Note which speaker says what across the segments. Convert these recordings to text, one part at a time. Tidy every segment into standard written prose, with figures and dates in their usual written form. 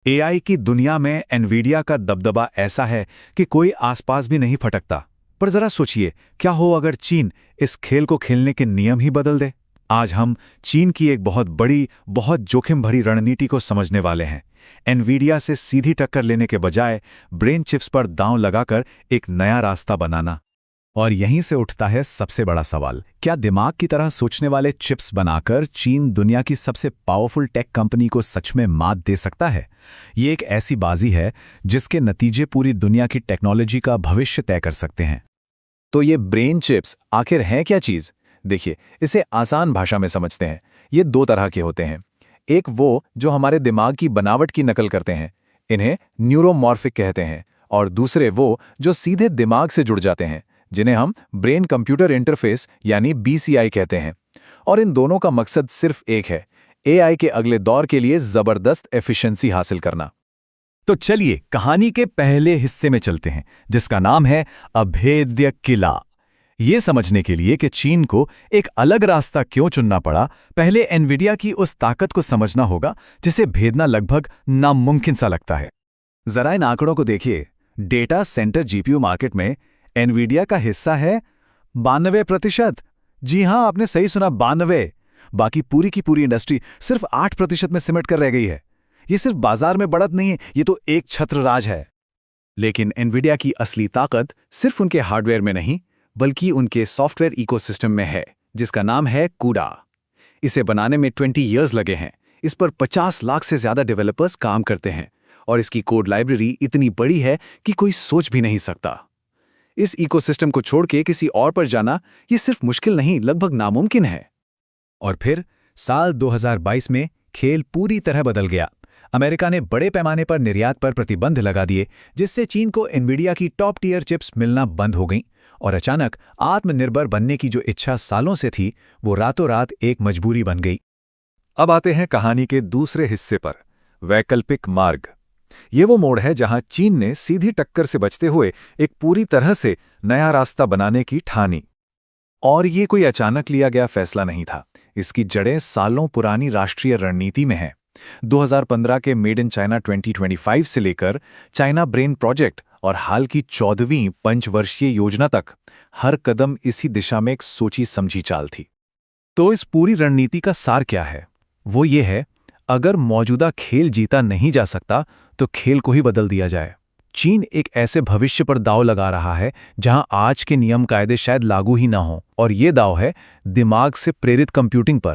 Speaker 1: AI की दुनिया में एनवीडिया का दबदबा ऐसा है कि कोई आसपास भी नहीं फटकता। पर जरा सोचिए, क्या हो अगर चीन इस खेल को खेलने के नियम ही बदल दे। आज हम चीन की एक बहुत बड़ी, बहुत जोखिम भरी रणनीति को समझने वाले हैं। एनवीडिया से सीधी टक्कर लेने के बजाय ब्रेन चिप्स पर दांव लगाकर एक नया रास्ता बनाना। और यहीं से उठता है सबसे बड़ा सवाल, क्या दिमाग की तरह सोचने वाले चिप्स बनाकर चीन दुनिया की सबसे पावरफुल टेक कंपनी को सच में मात दे सकता है? ये एक ऐसी बाजी है जिसके नतीजे पूरी दुनिया की टेक्नोलॉजी का भविष्य तय कर सकते हैं।
Speaker 2: तो ये ब्रेन चिप्स आखिर है क्या चीज़? देखिए, इसे आसान भाषा में समझते हैं। ये दो तरह के होते हैं। एक वो जो हमारे दिमाग की बनावट की नकल करते हैं, इन्हें न्यूरोमॉर्फिक कहते हैं, और दूसरे वो जो सीधे दिमाग से जुड़ जाते हैं, जिन्हें हम ब्रेन कंप्यूटर इंटरफेस यानी बीसीआई कहते हैं। और इन दोनों का मकसद सिर्फ एक है, एआई के अगले दौर के लिए जबरदस्त एफिशिएंसी हासिल करना।
Speaker 1: तो चलिए कहानी के पहले हिस्से में चलते हैं, जिसका नाम है अभेद्य किला। ये समझने के लिए कि चीन को एक अलग रास्ता क्यों चुनना पड़ा, पहले एनवीडिया की उस ताकत को समझना होगा जिसे भेदना लगभग नामुमकिन सा लगता है। जरा इन आंकड़ों को देखिए। डेटा सेंटर जीपीयू मार्केट में एनवीडिया का हिस्सा है 92%। जी हां, आपने सही सुना, 92। बाकी पूरी की पूरी इंडस्ट्री सिर्फ 8% में सिमट कर रह गई है। ये सिर्फ बाजार में बढ़त नहीं है, ये तो एक छत्र राज है। लेकिन एनवीडिया की असली ताकत सिर्फ उनके हार्डवेयर में नहीं, बल्कि उनके सॉफ्टवेयर इकोसिस्टम में है, जिसका नाम है कूडा। इसे बनाने में 20 इयर्स लगे हैं। इस पर 50 लाख से ज्यादा डेवलपर्स काम करते हैं, और इसकी कोड लाइब्रेरी इतनी बड़ी है कि कोई सोच भी नहीं सकता। इस इकोसिस्टम को छोड़ के किसी और पर जाना, ये सिर्फ मुश्किल नहीं, लगभग नामुमकिन है।
Speaker 2: और फिर साल 2022 में खेल पूरी तरह बदल गया। अमेरिका ने बड़े पैमाने पर निर्यात पर प्रतिबंध लगा दिए, जिससे चीन को एनवीडिया की टॉप टीयर चिप्स मिलना बंद हो गईं, और अचानक आत्मनिर्भर बनने की जो इच्छा सालों से थी, वो रातों रात एक मजबूरी बन गई।
Speaker 1: अब आते हैं कहानी के दूसरे हिस्से पर, वैकल्पिक मार्ग। ये वो मोड़ है जहां चीन ने सीधी टक्कर से बचते हुए एक पूरी तरह से नया रास्ता बनाने की ठानी। और ये कोई अचानक लिया गया फैसला नहीं था। इसकी जड़ें सालों पुरानी राष्ट्रीय रणनीति में हैं। 2015 के मेड इन चाइना 2025 से लेकर चाइना ब्रेन प्रोजेक्ट और हाल की 14वीं पंचवर्षीय योजना तक, हर कदम इसी दिशा में एक सोची समझी चाल थी। तो इस पूरी रणनीति का सार क्या है? वो ये है, अगर मौजूदा खेल जीता नहीं जा सकता तो खेल को ही बदल दिया जाए। चीन एक ऐसे भविष्य पर दांव लगा रहा है जहां आज के नियम कायदे शायद लागू ही ना हो, और ये दांव है दिमाग से प्रेरित कंप्यूटिंग पर।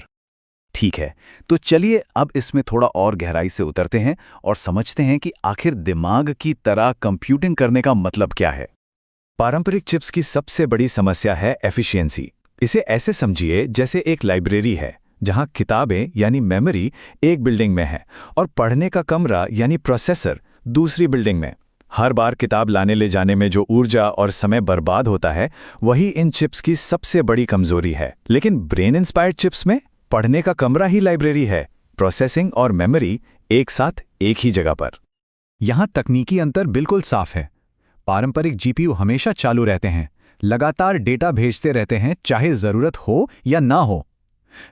Speaker 1: ठीक है, तो चलिए अब इसमें थोड़ा और गहराई से उतरते हैं और समझते हैं कि आखिर दिमाग की तरह कंप्यूटिंग करने का मतलब क्या है। पारंपरिक चिप्स की सबसे बड़ी समस्या है एफिशिएंसी। इसे ऐसे समझिए जैसे एक लाइब्रेरी है, जहां किताबें यानी मेमोरी एक बिल्डिंग में है और पढ़ने का कमरा यानी प्रोसेसर दूसरी बिल्डिंग में। हर बार किताब लाने ले जाने में जो ऊर्जा और समय बर्बाद होता है, वही इन चिप्स की सबसे बड़ी कमजोरी है। लेकिन ब्रेन इंस्पायर्ड चिप्स में पढ़ने का कमरा ही लाइब्रेरी है, प्रोसेसिंग और मेमोरी एक साथ एक ही जगह पर। यहां तकनीकी अंतर बिल्कुल साफ है। पारंपरिक जीपीयू हमेशा चालू रहते हैं, लगातार डेटा भेजते रहते हैं, चाहे जरूरत हो या ना हो।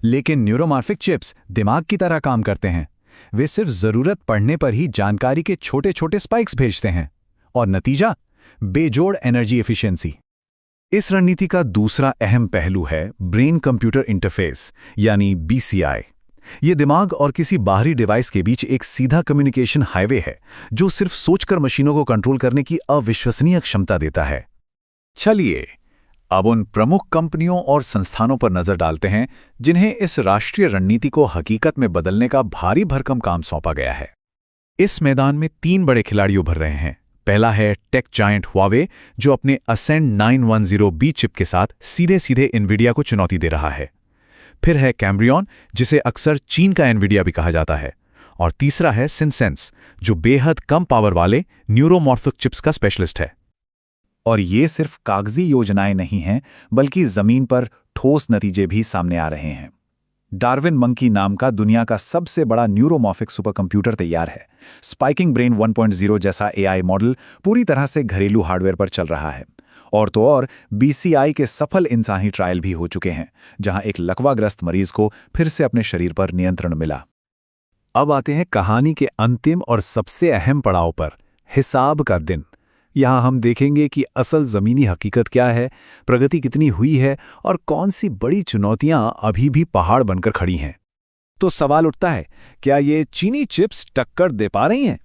Speaker 1: लेकिन न्यूरोमॉर्फिक चिप्स दिमाग की तरह काम करते हैं। वे सिर्फ जरूरत पड़ने पर ही जानकारी के छोटे छोटे स्पाइक्स भेजते हैं, और नतीजा बेजोड़ एनर्जी एफिशिएंसी। इस रणनीति का दूसरा अहम पहलू है ब्रेन कंप्यूटर इंटरफेस यानी बीसीआई। ये दिमाग और किसी बाहरी डिवाइस के बीच एक सीधा कम्युनिकेशन हाईवे है, जो सिर्फ सोचकर मशीनों को कंट्रोल करने की अविश्वसनीय क्षमता देता है। चलिए अब उन प्रमुख कंपनियों और संस्थानों पर नजर डालते हैं जिन्हें इस राष्ट्रीय रणनीति को हकीकत में बदलने का भारी भरकम काम सौंपा गया है। इस मैदान में 3 बड़े खिलाड़ी उभर रहे हैं। पहला है टेक जायंट हुआवे, जो अपने असेंड 910B चिप के साथ सीधे सीधे एनवीडिया को चुनौती दे रहा है। फिर है कैम्ब्रियन, जिसे अक्सर चीन का एनवीडिया भी कहा जाता है। और तीसरा है सिनसेंस, जो बेहद कम पावर वाले न्यूरोमॉर्फिक चिप्स का स्पेशलिस्ट है। और ये सिर्फ कागजी योजनाएं नहीं हैं, बल्कि जमीन पर ठोस नतीजे भी सामने आ रहे हैं। डार्विन मंकी नाम का दुनिया का सबसे बड़ा न्यूरोमॉर्फिक सुपरकंप्यूटर तैयार है। स्पाइकिंग ब्रेन 1.0 जैसा एआई मॉडल पूरी तरह से घरेलू हार्डवेयर पर चल रहा है। और तो और बीसीआई के सफल इंसानी ट्रायल भी हो चुके हैं, जहां एक लकवाग्रस्त मरीज को फिर से अपने शरीर पर नियंत्रण मिला।
Speaker 2: अब आते हैं कहानी के अंतिम और सबसे अहम पड़ाव पर, हिसाब का दिन। यहाँ हम देखेंगे कि असल ज़मीनी हकीकत क्या है, प्रगति कितनी हुई है और कौन सी बड़ी चुनौतियाँ अभी भी पहाड़ बनकर खड़ी हैं।
Speaker 1: तो सवाल उठता है, क्या ये चीनी चिप्स टक्कर दे पा रही हैं?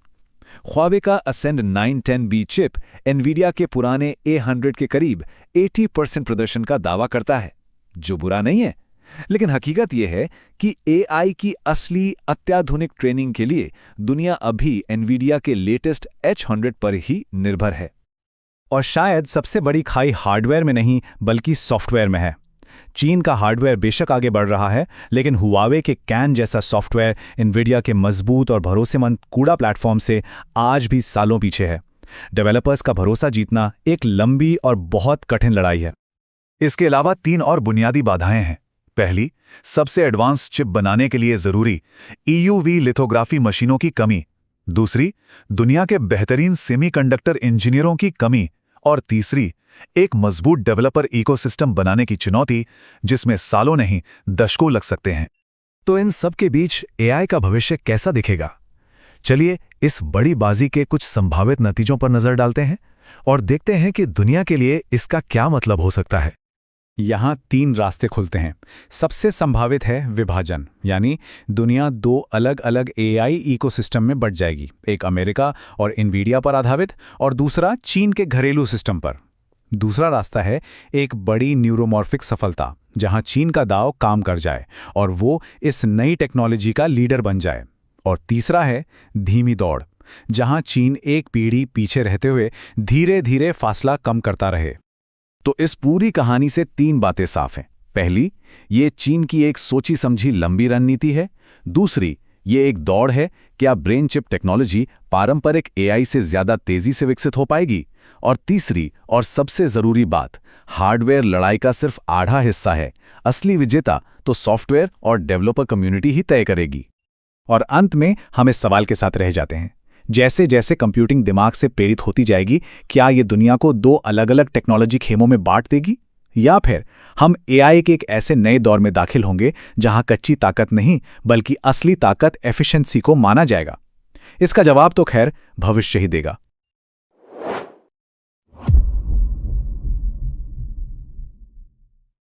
Speaker 1: ह्वावे का असेंड 910B चिप एनवीडिया के पुराने A100 के करीब 80% प्रदर्शन का दावा करता है, जो बुरा नहीं है। लेकिन हकीकत यह है कि AI की असली अत्याधुनिक ट्रेनिंग के लिए दुनिया अभी एनवीडिया के लेटेस्ट H100 पर ही निर्भर है।
Speaker 2: और शायद सबसे बड़ी खाई हार्डवेयर में नहीं बल्कि सॉफ्टवेयर में है। चीन का हार्डवेयर बेशक आगे बढ़ रहा है, लेकिन हुआवे के कैन जैसा सॉफ्टवेयर एनवीडिया के मजबूत और भरोसेमंद कूड़ा प्लेटफॉर्म से आज भी सालों पीछे है। डेवलपर्स का भरोसा जीतना एक लंबी और बहुत कठिन लड़ाई है।
Speaker 3: इसके अलावा 3 और बुनियादी बाधाएं हैं। पहली, सबसे एडवांस चिप बनाने के लिए जरूरी EUV लिथोग्राफी मशीनों की कमी। दूसरी, दुनिया के बेहतरीन सेमीकंडक्टर इंजीनियरों की कमी। और तीसरी, एक मजबूत डेवलपर इकोसिस्टम बनाने की चुनौती, जिसमें सालों नहीं दशकों लग सकते हैं।
Speaker 1: तो इन सब के बीच AI का भविष्य कैसा दिखेगा? चलिए इस बड़ी बाजी के कुछ संभावित नतीजों पर नजर डालते हैं और देखते हैं कि दुनिया के लिए इसका क्या मतलब हो सकता है।
Speaker 2: यहाँ 3 रास्ते खुलते हैं। सबसे संभावित है विभाजन, यानी दुनिया 2 अलग अलग AI इकोसिस्टम में बंट जाएगी, एक अमेरिका और एनवीडिया पर आधारित और दूसरा चीन के घरेलू सिस्टम पर। दूसरा रास्ता है एक बड़ी न्यूरोमॉर्फिक सफलता, जहां चीन का दांव काम कर जाए और वो इस नई टेक्नोलॉजी का लीडर बन जाए। और तीसरा है धीमी दौड़, जहां चीन एक पीढ़ी पीछे रहते हुए धीरे धीरे फासला कम करता रहे।
Speaker 1: तो इस पूरी कहानी से 3 बातें साफ हैं। पहली, ये चीन की एक सोची समझी लंबी रणनीति है। दूसरी, ये एक दौड़ है, क्या ब्रेन चिप टेक्नोलॉजी पारंपरिक AI से ज्यादा तेजी से विकसित हो पाएगी। और तीसरी और सबसे जरूरी बात, हार्डवेयर लड़ाई का सिर्फ आधा हिस्सा है, असली विजेता तो सॉफ्टवेयर और डेवलपर कम्युनिटी ही तय करेगी।
Speaker 2: और अंत में हम इस सवाल के साथ रह जाते हैं, जैसे जैसे कंप्यूटिंग दिमाग से प्रेरित होती जाएगी, क्या ये दुनिया को 2 अलग अलग टेक्नोलॉजी खेमों में बांट देगी, या फिर हम AI के एक ऐसे नए दौर में दाखिल होंगे जहां कच्ची ताकत नहीं बल्कि असली ताकत एफिशिएंसी को माना जाएगा। इसका जवाब तो खैर भविष्य ही देगा।